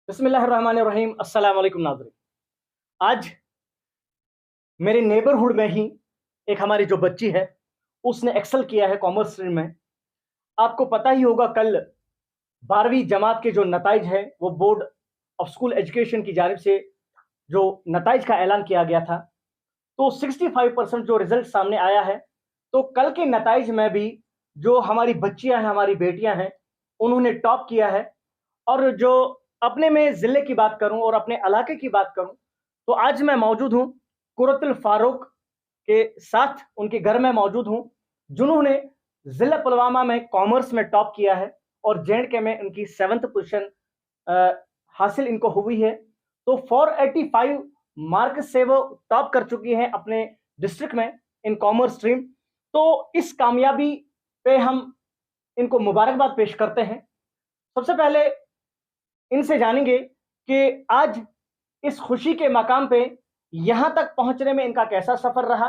बिस्मिल्लाहिर्रहमानिर्रहीम। अस्सलाम वालेकुम नाज़रीन। आज मेरे नेबरहुड में ही एक हमारी जो बच्ची है, उसने एक्सेल किया है कॉमर्स स्ट्रीम में। आपको पता ही होगा कल 12वीं जमात के जो नताइज है, वो बोर्ड ऑफ स्कूल एजुकेशन की जानिब से जो नताइज का ऐलान किया गया था, तो 65% जो रिजल्ट सामने आया है। तो कल के नताइज में भी जो हमारी बच्चियां हैं, हमारी बेटियां हैं, उन्होंने टॉप किया है। और जो अपने में ज़िले की बात करूं और अपने इलाके की बात करूं, तो आज मैं मौजूद हूं कुरतुल फारूक के साथ, उनके घर में मौजूद हूं, जिन्होंने ज़िला पुलवामा में कॉमर्स में टॉप किया है और जे में उनकी 7th पोजीशन हासिल इनको हुई है। तो 485 मार्क से वो टॉप कर चुकी हैं अपने डिस्ट्रिक्ट में इन कॉमर्स स्ट्रीम। तो इस कामयाबी पे हम इनको मुबारकबाद पेश करते हैं। सबसे पहले इनसे जानेंगे कि आज इस खुशी के मकाम पे यहाँ तक पहुँचने में इनका कैसा सफ़र रहा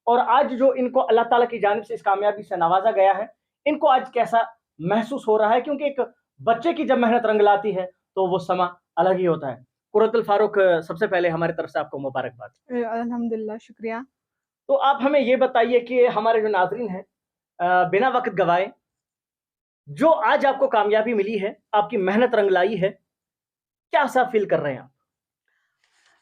और आज जो इनको अल्लाह ताला की जानिब से इस कामयाबी से नवाजा गया है, इनको आज कैसा महसूस हो रहा है? क्योंकि एक बच्चे की जब मेहनत रंग लाती है, तो वो समा अलग ही होता है। कुरतुल फारूक, सबसे पहले हमारी तरफ से आपको मुबारकबाद। अल्हम्दुलिल्लाह, शुक्रिया। तो आप हमें ये बताइए कि हमारे जो नाज़रीन हैं, बिना वक़्त गवाए, जो आज आपको कामयाबी मिली है, आपकी मेहनत रंग लाई है, क्या-सा फ़ील कर रहे हैं आप?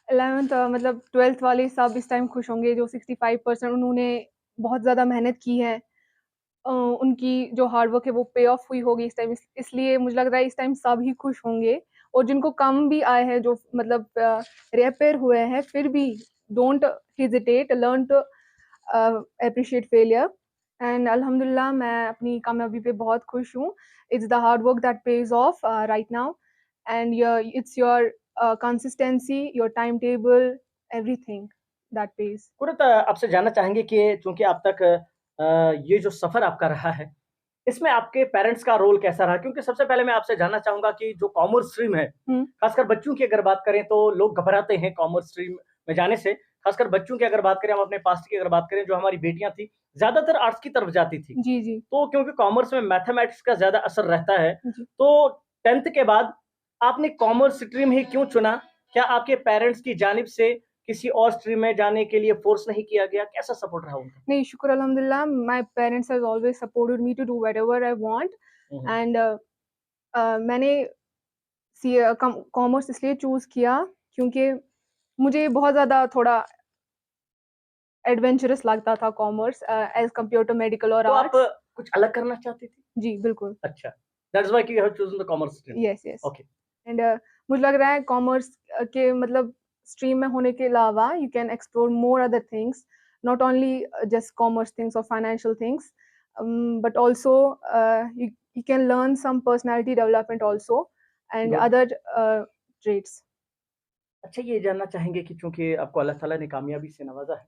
11th मतलब 12th वाले सब इस टाइम खुश होंगे जो 65% उन्होंने बहुत ज़्यादा मेहनत की है। उनकी जो हार्ड वर्क है वो पे ऑफ हुई होगी इस टाइम, इसलिए मुझे लग रहा है इस टाइम सब ही खुश होंगे। और जिनको कम भी आए हैं, जो मतलब रिपेयर हुए हैं, फिर भी don't hesitate, learn to appreciate failure. And अल्हम्दुलिल्लाह मैं अपनी कामयाबी पे बहुत खुश हूँ। It's the hard work that pays off right now, and it's your consistency, your timetable, everything that pays. Qurat, आपसे जानना चाहेंगे कि चूँकि अब तक ये जो सफ़र आपका रहा है, इसमें आपके पेरेंट्स का रोल कैसा रहा? क्योंकि सबसे पहले मैं आपसे जानना चाहूँगा कि जो कॉमर्स स्ट्रीम है, हुँ। खासकर बच्चों की अगर बात करें तो लोग घबराते हैं कॉमर्स स्ट्रीम में जाने से। खासकर बच्चों की अगर बात करें, हम अपने पास्ट की अगर बात करें, जो हमारी बेटियाँ थी, ज़्यादातर आर्ट्स की तरफ जाती थी। जी, जी। तो क्योंकि कॉमर्स में मैथमेटिक्स का ज़्यादा असर रहता है, जी। तो 10th के बाद आपने कॉमर्स स्ट्रीम ही क्यों चुना? क्या आपके पेरेंट्स की जानिब से किसी और स्ट्रीम में जाने के लिए फ़ोर्स नहीं किया गया? कैसा सपोर्ट रहा उनका? नहीं, शुक्र अल्हम्दुलिल्लाह, my parents has always supported me to do whatever I want. हुँ, हुँ। एंड मैंने कॉमर्स इसलिए चूज़ किया क्योंकि मुझे बहुत ज़्यादा थोड़ा एडवेंचरस लगता था commerce as compare to medical और तो आप आर्ट्स। कुछ अलग करना चाहती थी? जी, बिल्कुल। अच्छा, that's why you have chosen the commerce stream. Yes, yes. Okay. And मुझे लग रहा है कॉमर्स के मतलब स्ट्रीम में होने के अलावा you can explore more other things, not only just commerce things और financial things, but also you you can learn some personality development also and good. Other trades. अच्छा, ये जानना चाहेंगे कि चूँकि आपको अल्लाह ताला ने कामयाबी से नवाज़ा है,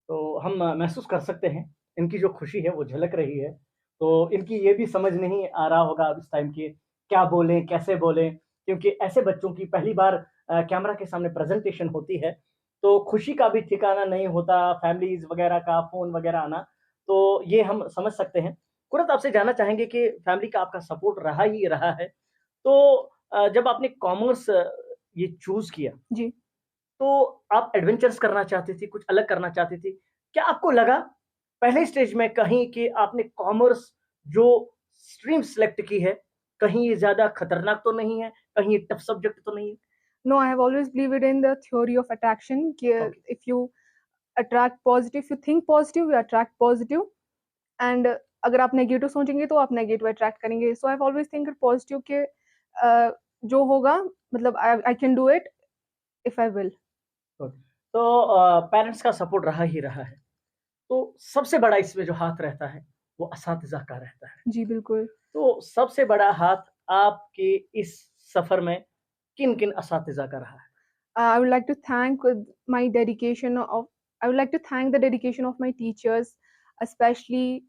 तो हम महसूस कर सकते हैं, इनकी जो खुशी है वो झलक रही है। तो इनकी ये भी समझ नहीं आ रहा होगा अब इस टाइम कि क्या बोलें, कैसे बोलें? क्योंकि ऐसे बच्चों की पहली बार कैमरा के सामने प्रेज़ेंटेशन होती है, तो खुशी का भी ठिकाना नहीं होता, फैमिलीज़ वगैरह का फ़ोन वगैरह आना, तो ये हम समझ सकते हैं। कुरत, आपसे जानना चाहेंगे कि फैमिली का आपका सपोर्ट रहा ही रहा है, तो जब आपने कॉमर्स ये चूज़ किया, जी। तो आप एडवेंचर्स करना चाहती थी, कुछ अलग करना चाहती थी। क्या आपको लगा पहले स्टेज में कहीं कि आपने कॉमर्स जो स्ट्रीम सेलेक्ट की है, कहीं ये ज़्यादा खतरनाक तो नहीं है? कहीं ये टफ सब्जेक्ट तो नहीं है? No, I have always believed in the theory of attraction कि okay, if you attract positive, if you think positive, you attract positive. And अगर आप नेगेटिव सोचेंगे तो आप नेगेटिव अट्रैक्ट करेंगे। So I have always think positive के जो होगा मतलब I I can do it if I will. Good. तो पेरेंट्स का सपोर्ट रहा ही रहा है। तो सबसे बड़ा इसमें जो हाथ रहता है, वो असातिज़ा का रहता है। जी, बिल्कुल। तो सबसे बड़ा हाथ आपके इस सफ़र में किन-किन असातिज़ा का रहा है? I would like to thank my dedication of I would like to thank the dedication of my teachers, especially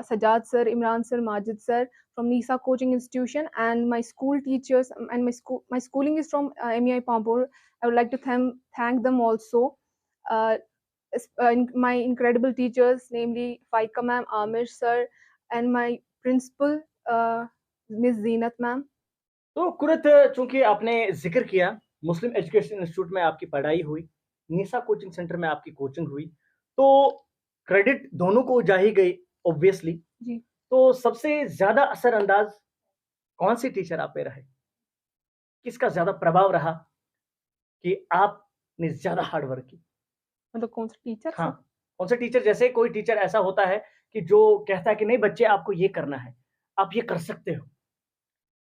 Sajad sir, Imran sir, Majid sir from Nisa Coaching Institution, and my school teachers, and my schooling is from MEI Pampur. I would like to thank them also. Uh, my incredible teachers, namely Faika ma'am, Amir sir, and my principal, Miss Zeenat ma'am. तो कुरत, चूँकि आपने ज़िक्र किया, मुस्लिम education institute में आपकी पढ़ाई हुई, निसा coaching centre में आपकी कोचिंग हुई, तो क्रेडिट दोनों को जा ही गई ऑब्वियसली। जी। तो सबसे ज़्यादा असरअंदाज़ कौन-सी टीचर आप पे रहे? किसका ज़्यादा प्रभाव रहा कि आपने ज़्यादा हार्ड वर्क की? मतलब कौन-सा टीचर हाँ, से? कौन-सा टीचर, जैसे कोई टीचर ऐसा होता है कि जो कहता है कि नहीं बच्चे आपको ये करना है, आप ये कर सकते हो।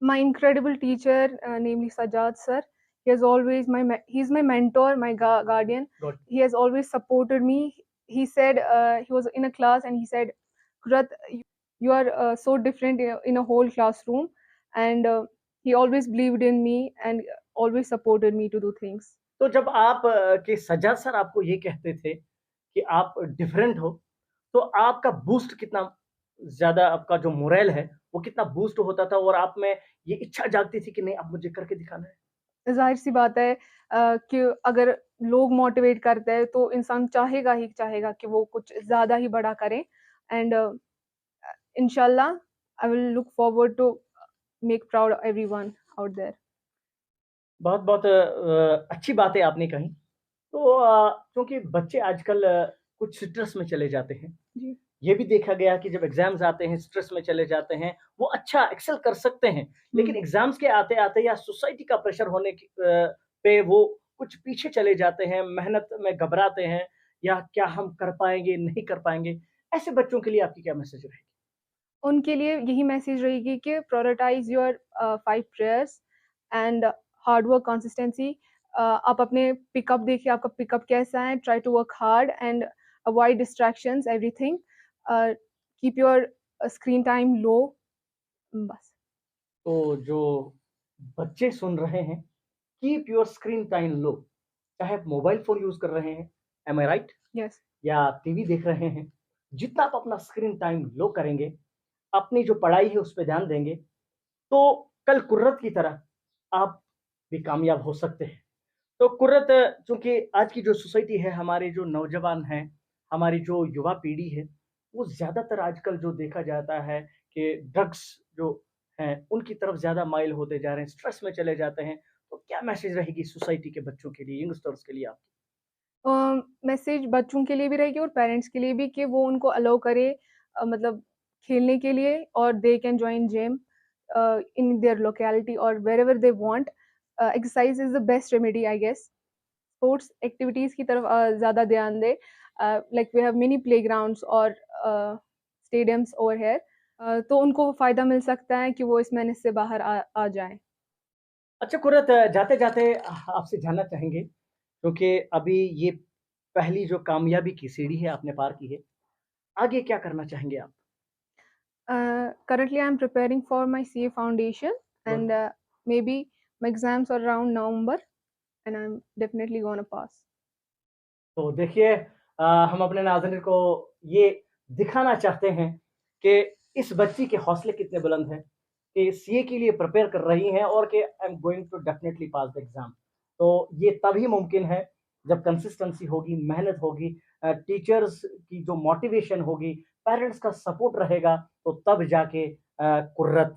My incredible teacher, namely Sajjad sir. He's my mentor, my guardian. Good. He has always supported me. He said, he was in a class and he said, "Kurat, you are so different in a whole classroom," and he always believed in me and always supported me to do things. तो जब आप के Sajjad sir आपको ये कहते थे कि आप डिफरेंट हो, तो आपका बूस्ट कितना ज़्यादा, आपका जो मोरल है, वो कितना बूस्ट होता था और आप में ये इच्छा जागती थी कि नहीं अब मुझे करके दिखाना है? ज़ाहिर-सी बात है कि अगर लोग मोटिवेट करते हैं तो इंसान चाहेगा ही चाहेगा कि वो कुछ ज़्यादा ही बड़ा करे एंड इंशाल्लाह I will look forward to make proud everyone out there. बहुत-बहुत अच्छी बातें आपने कही। तो क्योंकि बच्चे आजकल कुछ स्ट्रेस में चले जाते हैं। जी। ये भी देखा गया कि जब एग्ज़ाम्स आते हैं, स्ट्रेस में चले जाते हैं, वो अच्छा एक्सेल कर सकते हैं, लेकिन हुँ। एग्ज़ाम्स के आते-आते या सोसाइटी का प्रेशर होने की पे वो कुछ पीछे चले जाते हैं, मेहनत में घबराते हैं, या क्या हम कर पाएँगे, नहीं कर पाएँगे? ऐसे बच्चों के लिए आपकी क्या मैसेज रहेगी? उनके लिए यही मैसेज रहेगी कि prioritise your 5 prayers and hard work consistency. आप अपने पिकअप देखिए आपका पिकअप कैसा है, try to work hard and avoid distractions everything. Keep your screen time low. बस। तो जो बच्चे सुन रहे हैं, keep your screen time low, चाहे आप मोबाइल फ़ोन यूज़ कर रहे हैं, एम आई राइट? यस। या टीवी देख रहे हैं, जितना आप अपना स्क्रीन टाइम लो करेंगे, अपनी जो पढ़ाई है उस पे ध्यान देंगे, तो कल कुर्रत की तरह आप भी कामयाब हो सकते हैं। तो कुर्रत, चूँकि आज की जो सोसाइटी है, हमारे जो नौजवान हैं, हमारी जो युवा पीढ़ी है, वो ज़्यादातर आजकल जो देखा जाता है कि ड्रग्स जो हैं, उनकी तरफ ज़्यादा माइल होते जा रहे हैं, स्ट्रेस में चले जाते हैं। तो क्या मैसेज रहेगी सोसाइटी के बच्चों के लिए, यंगस्टर्स के लिए आपकी? अ, मैसेज बच्चों के लिए भी रहेगी और पेरेंट्स के लिए भी कि वो उनको अलाउ करे मतलब खेलने के लिए और they can join gym in their locality और wherever they want. Exercise is the best remedy I guess. Sports activities की तरफ ज़्यादा ध्यान दें। Like we have mini playgrounds और स्टेडियम्स ओवर हियर। तो उनको फ़ायदा मिल सकता है कि वो इस मेहनत से बाहर आ जाएँ। अच्छा कुर्रत, जाते-जाते आपसे जानना चाहेंगे, क्योंकि अभी ये पहली जो कामयाबी की सीढ़ी है आपने पार की है, आगे क्या करना चाहेंगे आप? Currently, I'm preparing for my CA foundation, good. and maybe my exams are around November, and I'm definitely gonna pass. तो देखिए, हम अपने नाज़रीन को ये दिखाना चाहते हैं कि इस बच्ची के हौसले कितने बुलंद हैं, कि सीए के लिए प्रिपेयर कर रही हैं और कि I am going to definitely pass the exam. तो ये तभी मुमकिन है जब कंसिस्टेंसी होगी, मेहनत होगी, टीचर्स की जो मोटिवेशन होगी, पेरेंट्स का सपोर्ट रहेगा, तो तब जाके कुर्रत,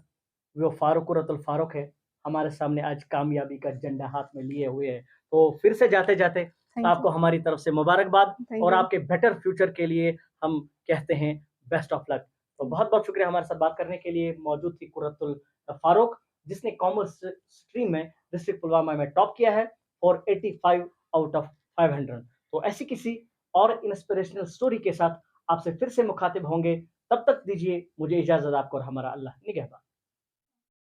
जो कुर्रतुल फारूक है, हमारे सामने आज कामयाबी का झंडा हाथ में लिए हुए है। तो फिर से जाते-जाते Thank you. आपको हमारी तरफ से मुबारकबाद, Thank और you. आपके बेटर फ्यूचर के लिए हम कहते हैं बेस्ट ऑफ लक। तो बहुत-बहुत शुक्रिया हमारे साथ बात करने के लिए। मौजूद थी कुर्रतुल फारूक, जिसने कॉमर्स स्ट्रीम में डिस्ट्रिक्ट पुलवामा में टॉप किया है और 85 आउट ऑफ 500। तो ऐसी किसी और इंस्पिरेशनल स्टोरी के साथ आपसे फिर से मुखातिब होंगे। तब तक दीजिए मुझे इजाज़त, आपको और हमारा अल्लाह निगहबान।